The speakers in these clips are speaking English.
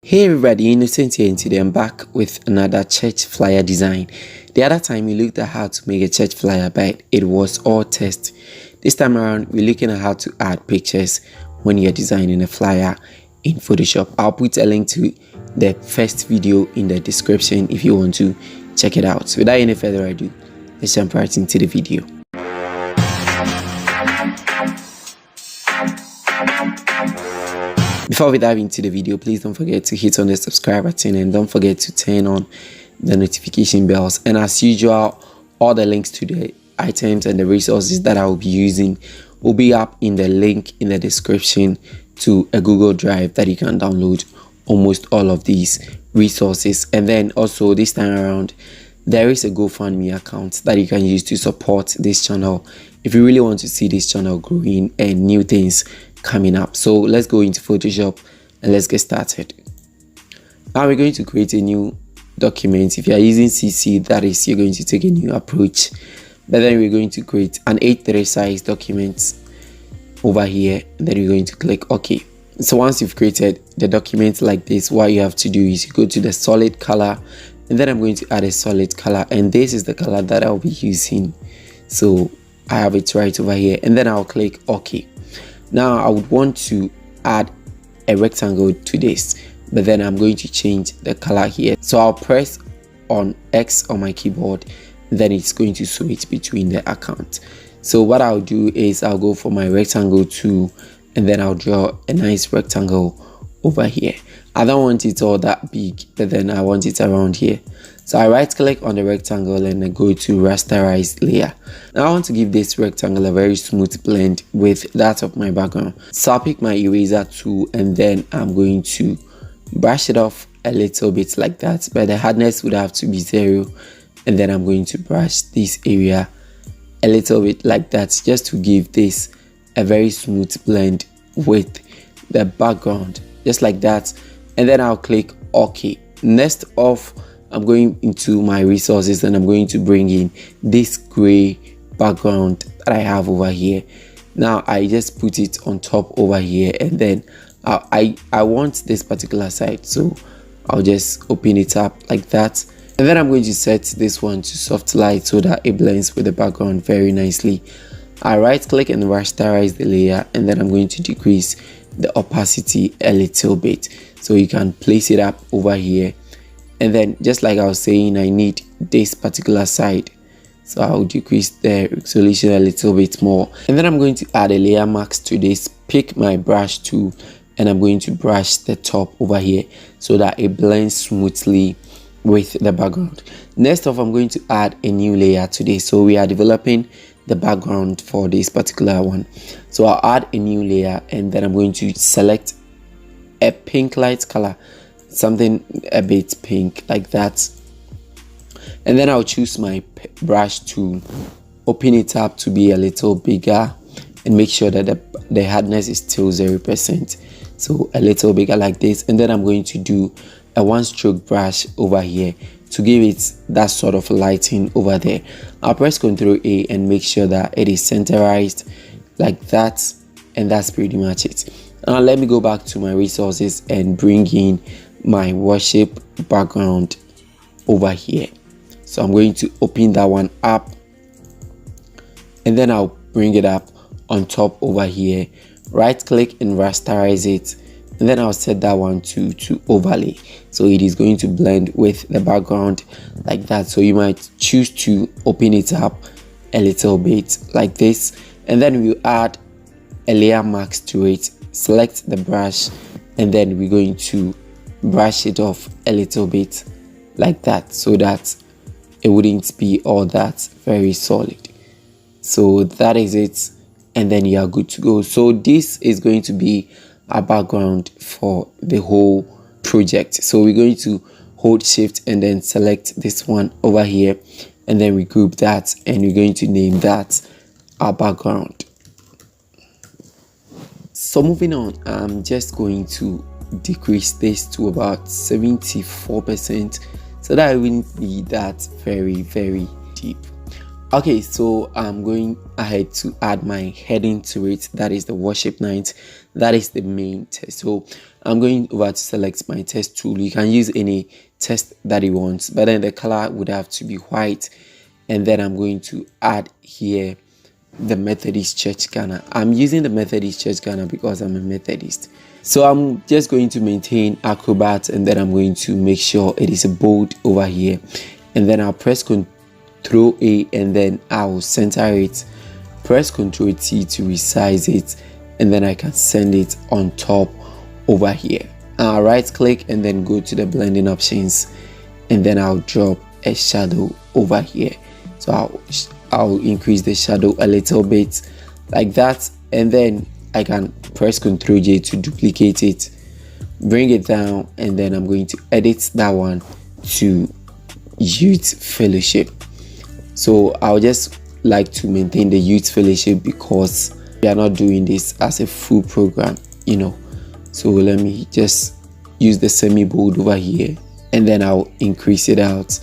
Hey everybody, Innocent here, and today I'm back with another church flyer design. The other time we looked at how to make a church flyer, but it was all text. This time around we're looking at how to add pictures when you're designing a flyer in Photoshop. I'll put a link to the first video in the description if you want to check it out. So without any further ado, let's jump right into the video. Before we dive into the video, please don't forget to hit on the subscribe button and don't forget to turn on the notification bells. And as usual, all the links to the items and the resources that I will be using will be up in the link in the description to a Google Drive that you can download almost all of these resources. And then also this time around, there is a GoFundMe account that you can use to support this channel if you really want to see this channel growing and new things coming up. So let's go into Photoshop and let's get started. Now we're going to create a new document. If you are using CC, that is, you're going to take a new approach, but then we're going to create an A3 size document over here, and then we're going to click OK. So once you've created the document like this, what you have to do is you go to the solid color, and then I'm going to add a solid color, and this is the color that I'll be using. So I have it right over here, and then I'll click OK. Now I would want to add a rectangle to this, but then I'm going to change the color here. So I'll press on X on my keyboard, then it's going to switch between the account. So what I'll do is I'll go for my rectangle tool, and then I'll draw a nice rectangle over here. I don't want it all that big, but then I want it around here. So I right click on the rectangle and I go to rasterize layer. Now I want to give this rectangle a very smooth blend with that of my background. So I'll pick my eraser tool, and then I'm going to brush it off a little bit like that, but the hardness would have to be 0. And then I'm going to brush this area a little bit like that, just to give this a very smooth blend with the background, just like that. And then I'll click OK. Next off, I'm going into my resources and I'm going to bring in this gray background that I have over here. Now I just put it on top over here, and then I want this particular side, so I'll just open it up like that. And then I'm going to set this one to soft light so that it blends with the background very nicely. I right click and rasterize the layer, and then I'm going to decrease the opacity a little bit so you can place it up over here. And then just like I was saying, I need this particular side, so I'll decrease the resolution a little bit more. And then I'm going to add a layer mask to this. Pick my brush tool, and I'm going to brush the top over here so that it blends smoothly with the background. Next off, I'm going to add a new layer to this. So we are developing the background for this particular one, so I'll add a new layer, and then I'm going to select a pink light color, something a bit pink like that. And then I'll choose my brush tool, open it up to be a little bigger, and make sure that the hardness is still 0%, so a little bigger like this. And then I'm going to do a one stroke brush over here to give it that sort of lighting over there. I'll press Ctrl A and make sure that it is centerized like that, and that's pretty much it. Now let me go back to my resources and bring in my worship background over here. So I'm going to open that one up, and then I'll bring it up on top over here, right click and rasterize it, and then I'll set that one to overlay, so it is going to blend with the background like that. So you might choose to open it up a little bit like this, and then we'll add a layer mask to it. Select the brush, and then we're going to brush it off a little bit like that, so that it wouldn't be all that very solid. So that is it, and then you are good to go. So this is going to be our background for the whole project. So we're going to hold shift and then select this one over here, and then we group that, and we're going to name that our background. So moving on, I'm just going to decrease this to about 74% so that it wouldn't be that very deep. Okay, so I'm going ahead to add my heading to it, that is the worship night. that is the main text. So I'm going over to select my text tool. You can use any text that you want, but then the color would have to be white. And then I'm going to add here the Methodist Church Ghana. I'm using the Methodist Church Ghana because I'm a Methodist. So I'm just going to maintain Acrobat, and then I'm going to make sure it is bold over here. And then I'll press Ctrl A, and then I'll center it. Press Ctrl T to resize it, and then I can send it on top over here. I'll right click and then go to the blending options, and then I'll drop a shadow over here. So I'll increase the shadow a little bit like that, and then I can press Ctrl J to duplicate it, bring it down, and then I'm going to edit that one to Youth Fellowship. So I'll just like to maintain the Youth Fellowship because we are not doing this as a full program, you know. So let me just use the semi-bold over here, and then I'll increase it out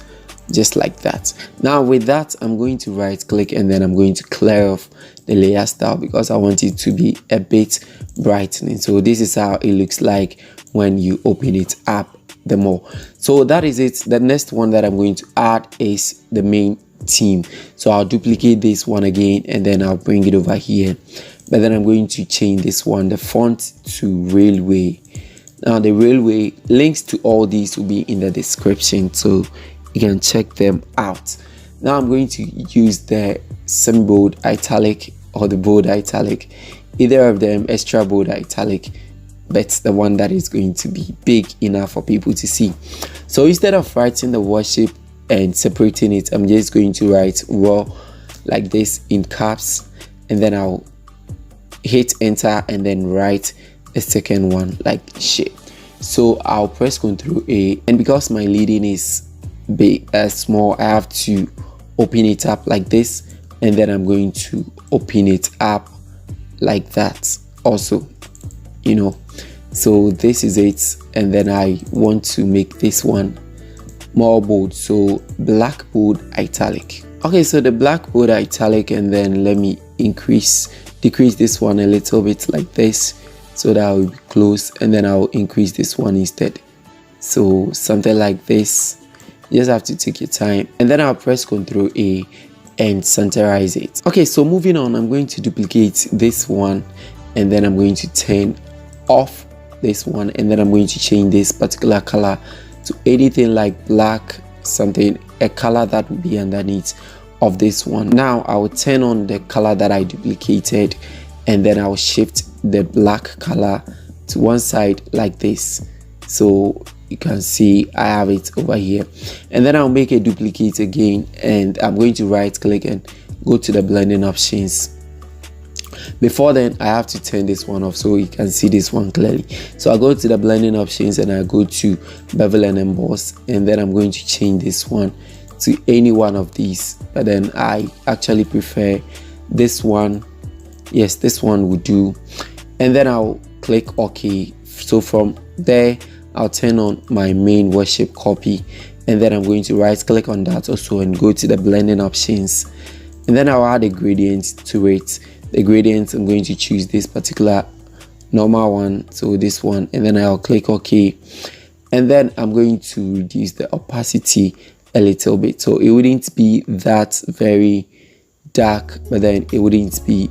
just like that. Now with that, I'm going to right click, and then I'm going to clear off the layer style because I want it to be a bit brightening. So this is how it looks like when you open it up the more. So that is it. The next one that I'm going to add is the main theme. So I'll duplicate this one again, and then I'll bring it over here, but then I'm going to change this one, the font, to Railway. Now the Railway links to all these will be in the description, so you can check them out. Now I'm going to use the semi-bold italic or the bold italic, either of them, extra bold italic, but the one that is going to be big enough for people to see. So instead of writing the worship and separating it, I'm just going to write raw like this in caps, and then I'll hit enter and then write a second one like shape. So I'll press Ctrl A, and because my leading is big small, I have to open it up like this, and then I'm going to open it up like that also, you know. So this is it, and then I want to make this one more bold, so black bold italic. Okay, so the black bold italic, and then let me decrease this one a little bit like this, so that will be close, and then I'll increase this one instead, so something like this. You just have to take your time, and then I'll press Ctrl A and centerize it. Okay, so moving on, I'm going to duplicate this one, and then I'm going to turn off this one, and then I'm going to change this particular color to anything like black, something, a color that will be underneath of this one. Now I will turn on the color that I duplicated, and then I'll shift the black color to one side like this, so you can see I have it over here. And then I'll make a duplicate again, and I'm going to right click and go to the blending options. Before then, I have to turn this one off so you can see this one clearly. So I go to the blending options, and I go to bevel and emboss, and then I'm going to change this one to any one of these, but then I actually prefer this one. Yes, this one would do. And then I'll click OK. So from there, I'll turn on my main worship copy, and then I'm going to right click on that also and go to the blending options, and then I'll add a gradient to it. The gradient, I'm going to choose this particular normal one, so this one, and then I'll click OK, and then I'm going to reduce the opacity a little bit, so it wouldn't be that very dark, but then it wouldn't be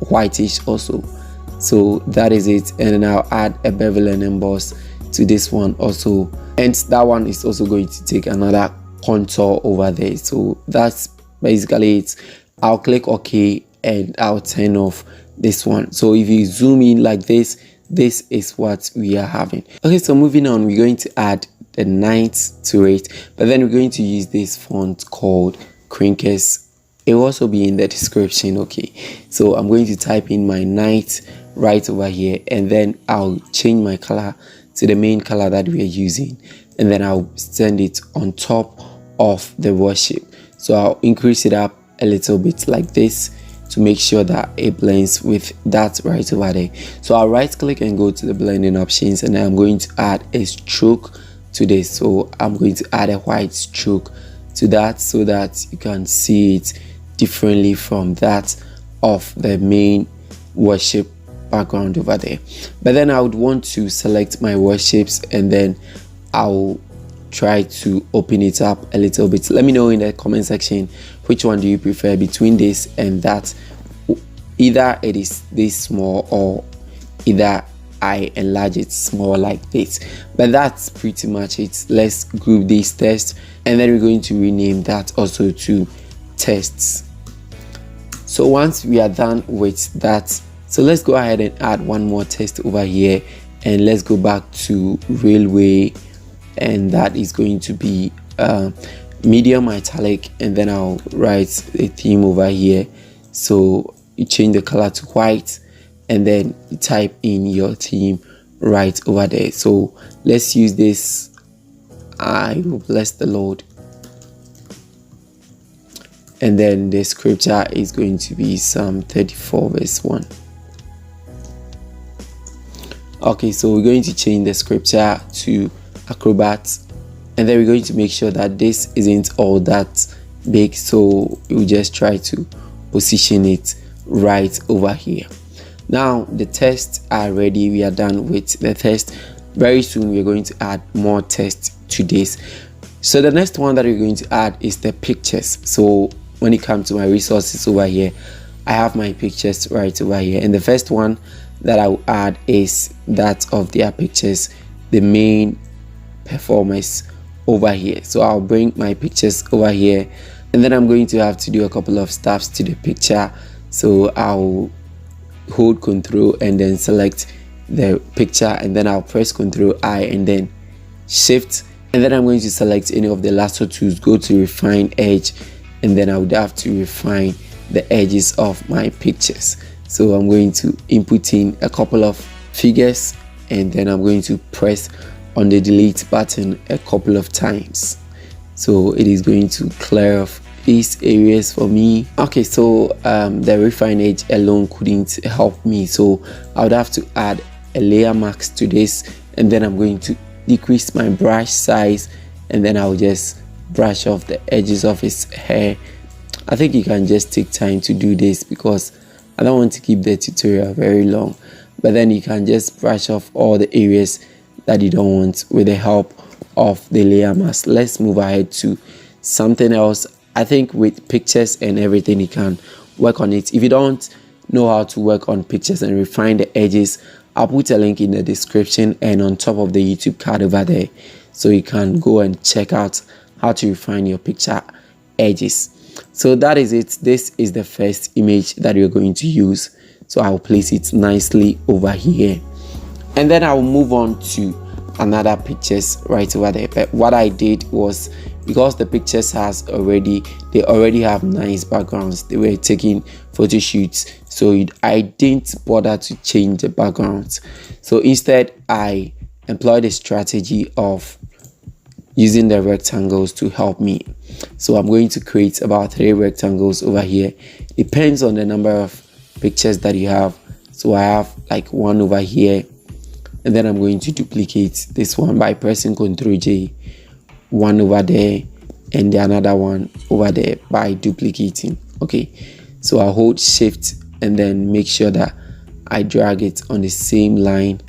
whitish also. So that is it, and then I'll add a bevel and emboss to this one also, and that one is also going to take another contour over there. So that's basically it. I'll click OK, and I'll turn off this one. So if you zoom in like this, this is what we are having. Okay, so moving on, we're going to add the night to it, but then we're going to use this font called Crinkers. It will also be in the description. Okay, so I'm going to type in my night right over here, and then I'll change my color to the main color that we are using, and then I'll send it on top of the worship. So I'll increase it up a little bit like this to make sure that it blends with that right over there. So I'll right click and go to the blending options, and then I'm going to add a stroke to this. So I'm going to add a white stroke to that so that you can see it differently from that of the main worship background over there. But then I would want to select my word shapes, and then I'll try to open it up a little bit. Let me know in the comment section which one do you prefer between this and that. Either it is this small, or either I enlarge it small like this. But that's pretty much it. Let's group these tests, and then we're going to rename that also to tests. So once we are done with that, so let's go ahead and add one more test over here, and let's go back to railway, and that is going to be medium italic, and then I'll write a theme over here. So you change the color to white, and then you type in your theme right over there. So let's use this. I will bless the Lord. And then the scripture is going to be Psalm 34 verse 1. Okay, so we're going to change the scripture to Acrobat, and then we're going to make sure that this isn't all that big, so we'll just try to position it right over here. Now the tests are ready. We are done with the test. Very soon we're going to add more tests to this. So the next one that we're going to add is the pictures. So when it comes to my resources over here, I have my pictures right over here, and the first one that I will add is that of their pictures, the main performers over here. So I'll bring my pictures over here, and then I'm going to have to do a couple of steps to the picture. So I'll hold Control and then select the picture, and then I'll press Control I and then Shift, and then I'm going to select any of the lasso tools, go to refine edge, and then I would have to refine the edges of my pictures. So I'm going to input in a couple of figures, and then I'm going to press on the delete button a couple of times. So it is going to clear off these areas for me. Okay, so the refine edge alone couldn't help me, so I would have to add a layer mask to this, and then I'm going to decrease my brush size, and then I'll just brush off the edges of his hair. I think you can just take time to do this because I don't want to keep the tutorial very long, but then you can just brush off all the areas that you don't want with the help of the layer mask. Let's move ahead to something else. I think with pictures and everything, you can work on it. If you don't know how to work on pictures and refine the edges, I'll put a link in the description and on top of the YouTube card over there, so you can go and check out how to refine your picture edges. So that is it. This is the first image that we're going to use, so I'll place it nicely over here, and then I'll move on to another pictures right over there. But what I did was, because the pictures they already have nice backgrounds, they were taking photo shoots, so I didn't bother to change the backgrounds. So instead I employed a strategy of using the rectangles to help me. So I'm going to create about 3 rectangles over here. Depends on the number of pictures that you have. So I have like one over here, and then I'm going to duplicate this one by pressing Ctrl J, one over there, and another one over there by duplicating. Okay, so I'll hold Shift and then make sure that I drag it on the same line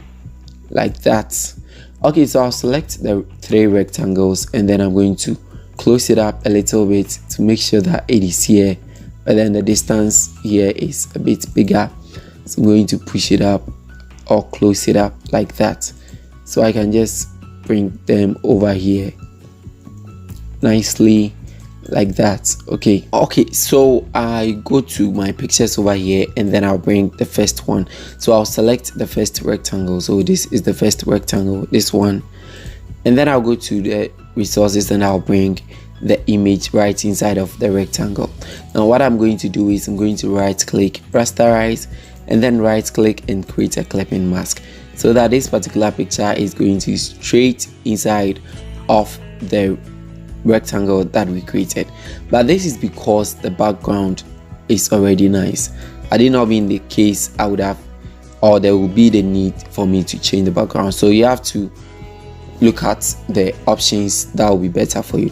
like that. Okay, so I'll select the 3 rectangles, and then I'm going to close it up a little bit to make sure that it is here, but then the distance here is a bit bigger, so I'm going to push it up or close it up like that, so I can just bring them over here nicely like that. Okay, so I go to my pictures over here, and then I'll bring the first one. So I'll select the first rectangle, so this is the first rectangle, this one, and then I'll go to the resources and I'll bring the image right inside of the rectangle. Now what I'm going to do is I'm going to right click, rasterize, and then right click and create a clipping mask, so that this particular picture is going to be straight inside of the rectangle that we created. But this is because the background is already nice. Had it not been the case, I would have, or there will be the need for me to change the background. So you have to look at the options that will be better for you.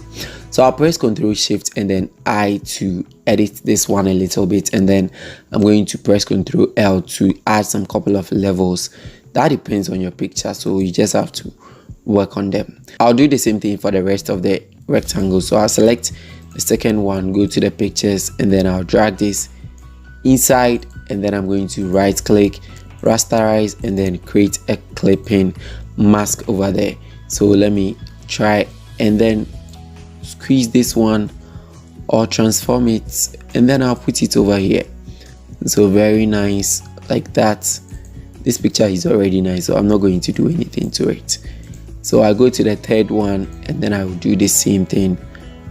So So I'll press Ctrl Shift and then I to edit this one a little bit, and then I'm going to press Ctrl L to add some couple of levels. That depends on your picture, so you just have to work on them. I'll do the same thing for the rest of the rectangle. So I'll select the second one, go to the pictures, and then I'll drag this inside, and then I'm going to right click, rasterize, and then create a clipping mask over there. So let me try, and then squeeze this one or transform it, and then I'll put it over here. So very nice like that. This picture is already nice, so I'm not going to do anything to it. So I go to the third one, and then I will do the same thing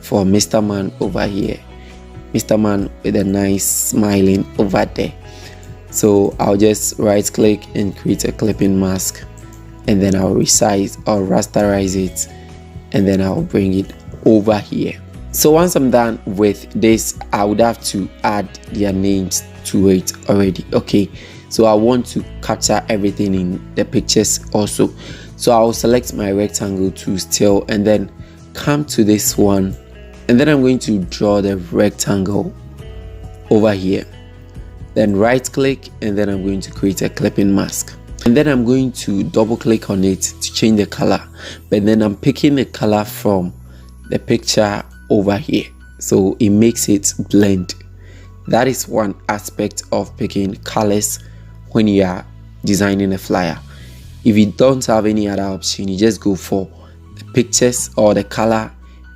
for Mr. Man over here. Mr. Man with a nice smiling over there. So I'll just right click and create a clipping mask, and then I'll resize or rasterize it, and then I'll bring it over here. So once I'm done with this, I would have to add their names to it already. Okay, so I want to capture everything in the pictures also. So I'll select my rectangle tool still, and then come to this one, and then I'm going to draw the rectangle over here. Then right click, and then I'm going to create a clipping mask, and then I'm going to double click on it to change the color, but then I'm picking the color from the picture over here, so it makes it blend. That is one aspect of picking colors when you are designing a flyer. If you don't have any other option, you just go for the pictures or the color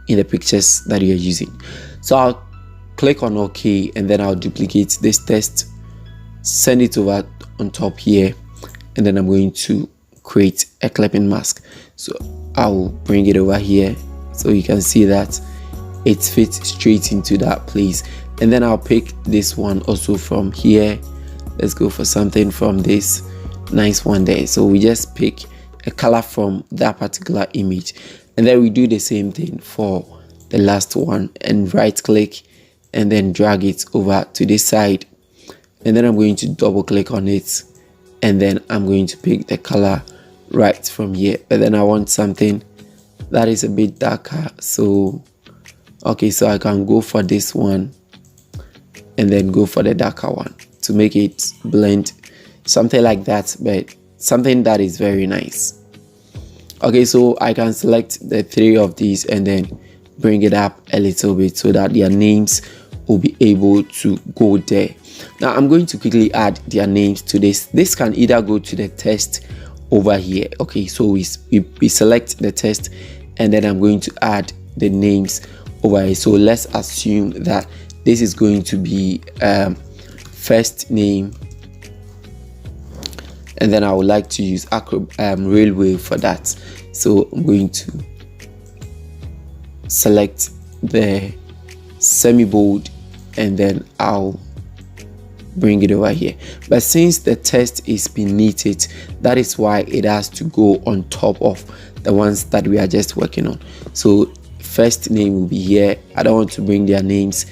in the pictures that you're using. So I'll click on OK, and then I'll duplicate this text, send it over on top here, and then I'm going to create a clipping mask. So I'll bring it over here so you can see that it fits straight into that place. And then I'll pick this one also from here. Let's go for something from this nice one there. So we just pick a color from that particular image, and then we do the same thing for the last one, and right click and then drag it over to this side, and then I'm going to double click on it, and then I'm going to pick the color right from here. But then I want something that is a bit darker, so okay, so I can go for this one and then go for the darker one to make it blend, something like that, but something that is very nice. Okay, so I can select the three of these and then bring it up a little bit so that their names will be able to go there. Now I'm going to quickly add their names to this. This can either go to the text over here. Okay, so we select the text, and then I'm going to add the names over here. So let's assume that this is going to be first name, and then I would like to use railway for that. So I'm going to select the semi-bold, and then I'll bring it over here. But since the text is beneath it, that is why it has to go on top of the ones that we are just working on. So first name will be here. I don't want to bring their names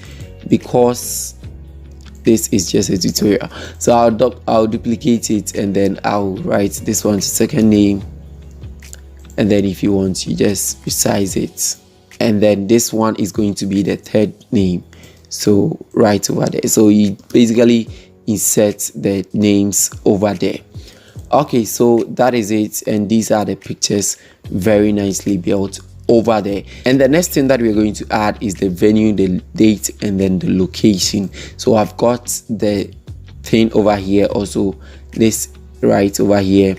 because this is just a tutorial. So I'll duplicate it, and then I'll write this one's second name, and then if you want, you just resize it, and then this one is going to be the third name, so right over there. So you basically insert the names over there. Okay, so that is it, and these are the pictures very nicely built over there. And the next thing that we're going to add is the venue, the date, and then the location. So I've got the thing over here, also this right over here.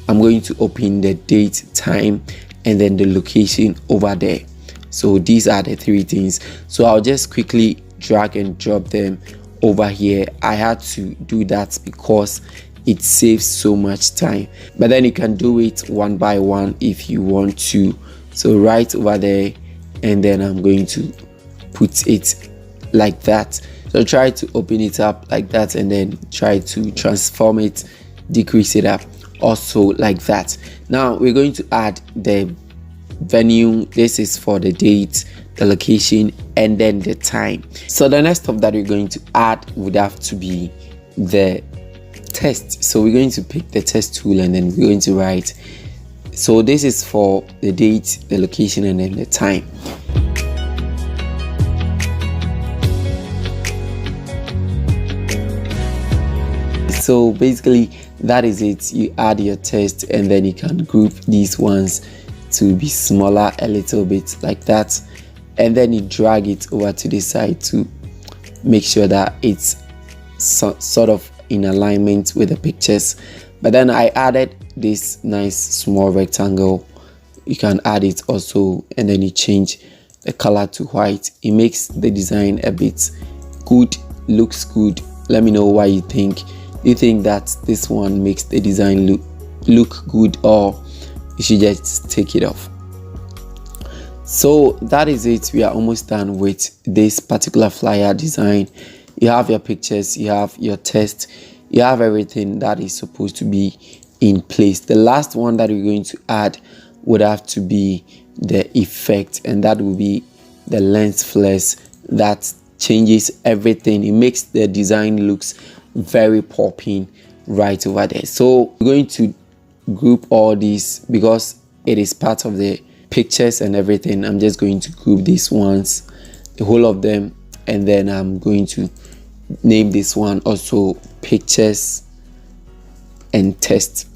I'm going to open the date, time, and then the location over there. So these are the three things. So I'll just quickly drag and drop them over here. I had to do that because it saves so much time, but then you can do it one by one if you want to. So right over there, and then I'm going to put it like that. So try to open it up like that, and then try to transform it, decrease it up also like that. Now we're going to add the venue. This is for the date, the location, and then the time. So the next stuff that we're going to add would have to be the text. So we're going to pick the text tool, and then we're going to write. So this is for the date, the location, and then the time. So basically that is it. You add your text and then you can group these ones to be smaller a little bit like that, and then you drag it over to the side to make sure that it's sort of in alignment with the pictures. But then I added this nice small rectangle. You can add it also, and then you change the color to white. It makes the design a bit good, looks good. Let me know what you think. Do you think that this one makes the design look good, or you should just take it off? So that is it. We are almost done with this particular flyer design. You have your pictures, you have your text, you have everything that is supposed to be in place. The last one that we're going to add would have to be the effect, and that will be the lens flares. That changes everything. It makes the design looks very popping right over there. So we're going to group all these because it is part of the pictures and everything. I'm just going to group these ones, the whole of them, and then I'm going to name this one also pictures and text,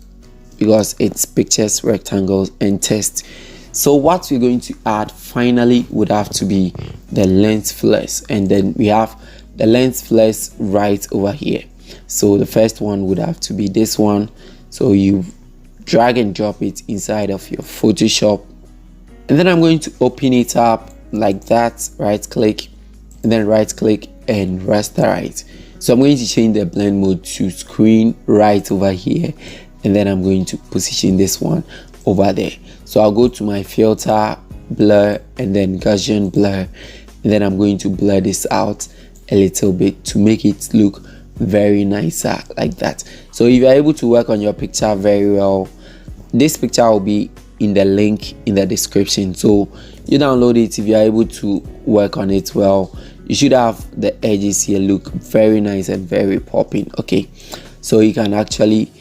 because it's pictures, rectangles, and text. So what we're going to add finally would have to be the lens flares, and then we have the lens flares right over here. So the first one would have to be this one. So you drag and drop it inside of your Photoshop, and then I'm going to open it up like that, right click, and then right click and rasterize. So I'm going to change the blend mode to screen right over here, and then I'm going to position this one over there. So I'll go to my filter, blur, and then Gaussian blur, and then I'm going to blur this out a little bit to make it look very nicer like that. So if you're able to work on your picture very well, this picture will be in the link in the description. So you download it. If you're able to work on it well, you should have the edges here look very nice and very popping. Okay, so you can actually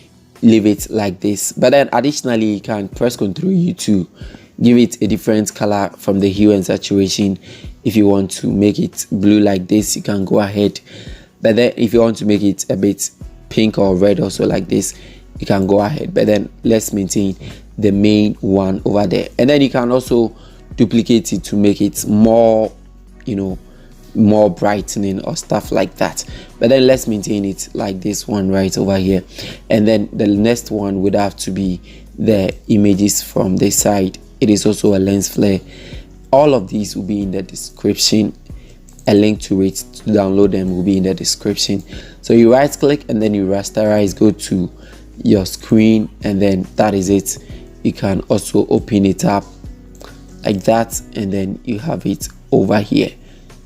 leave it like this, but then additionally you can press Ctrl U to give it a different color from the hue and saturation. If you want to make it blue like this, you can go ahead, but then if you want to make it a bit pink or red also like this, you can go ahead. But then let's maintain the main one over there, and then you can also duplicate it to make it more, you know, more brightening or stuff like that. But then let's maintain it like this one right over here, and then the next one would have to be the images from the side. It is also a lens flare. All of these will be in the description. A link to it to download them will be in the description. So you right click and then you rasterize, go to your screen, and then that is it. You can also open it up like that, and then you have it over here.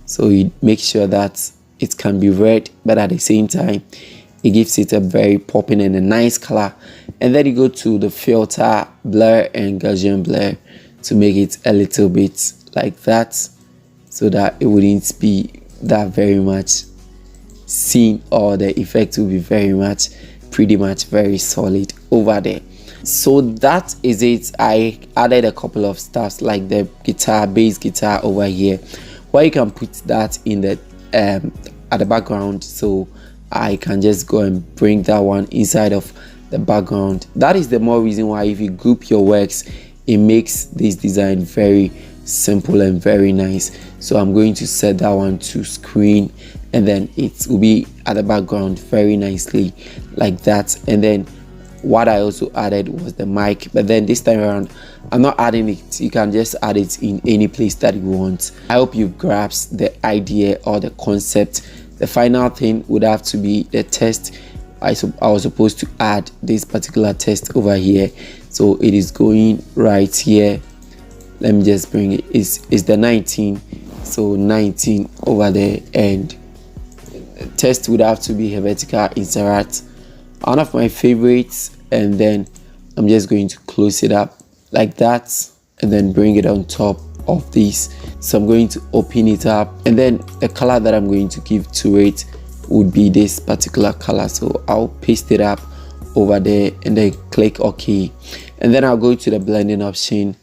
So you make sure that it can be read, but at the same time it gives it a very popping and a nice color. And then you go to the filter, blur, and Gaussian blur to make it a little bit like that, so that it wouldn't be that very much seen, or the effect will be very much, pretty much very solid over there. So that is it. I added a couple of stuffs like the guitar, bass guitar over here, where you can put that in the at the background. So I can just go and bring that one inside of the background. That is the more reason why if you group your works, it makes this design very simple and very nice. So I'm going to set that one to screen, and then it will be at the background very nicely like that. And then what I also added was the mic, but then this time around I'm not adding it. You can just add it in any place that you want. I hope you grasped the idea or the concept. The final thing would have to be the text. I was supposed to add this particular text over here, so it is going right here. Let me just bring it. It's the 19, so 19 over there, and text would have to be a vertical insert, one of my favorites. And then I'm just going to close it up like that, and then bring it on top of this. So I'm going to open it up, and then the color that I'm going to give to it would be this particular color. So I'll paste it up over there and then click OK, and then I'll go to the blending option,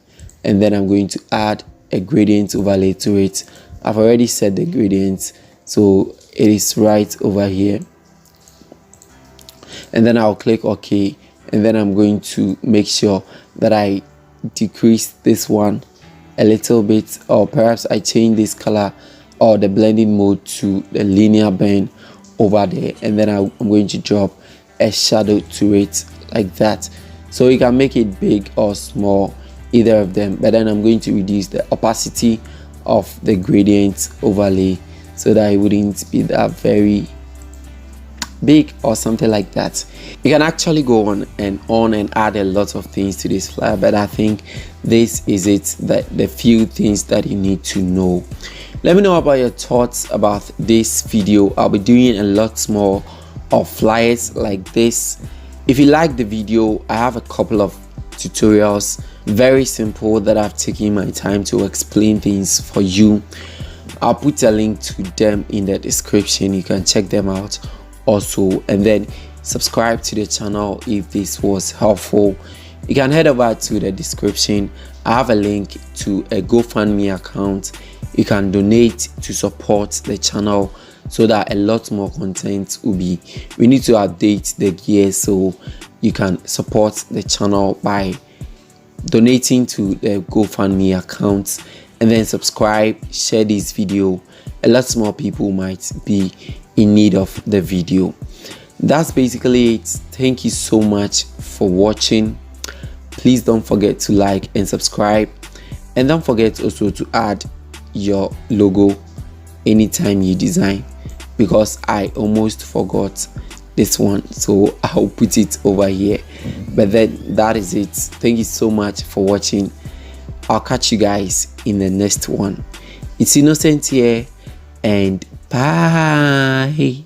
and then I'm going to add a gradient overlay to it. I've already set the gradient, so it is right over here. and then I'll click OK, and then I'm going to make sure that I decrease this one a little bit, or perhaps I change this color or the blending mode to the linear bend over there, and then I'm going to drop a shadow to it like that. So you can make it big or small, either of them, but then I'm going to reduce the opacity of the gradient overlay so that it wouldn't be that very big or something like that. You can actually go on and add a lot of things to this flyer, but I think this is it, that the few things that you need to know. Let me know about your thoughts about this video. I'll be doing a lot more of flyers like this. If you like the video, I have a couple of tutorials, very simple, that I've taken my time to explain things for you. I'll put a link to them in the description. You can check them out also, and then subscribe to the channel if this was helpful. You can head over to the description. I have a link to a GoFundMe account. You can donate to support the channel so that a lot more content will be. We need to update the gear, so you can support the channel by donating to the GoFundMe account, and then subscribe, share this video. A lot more people might be in need of the video. That's basically it. Thank you so much for watching. Please don't forget to like and subscribe, and don't forget also to add your logo anytime you design, because I almost forgot this one, so I'll put it over here. But then that is it. Thank you so much for watching. I'll catch you guys in the next one. It's Innocent here, and bye.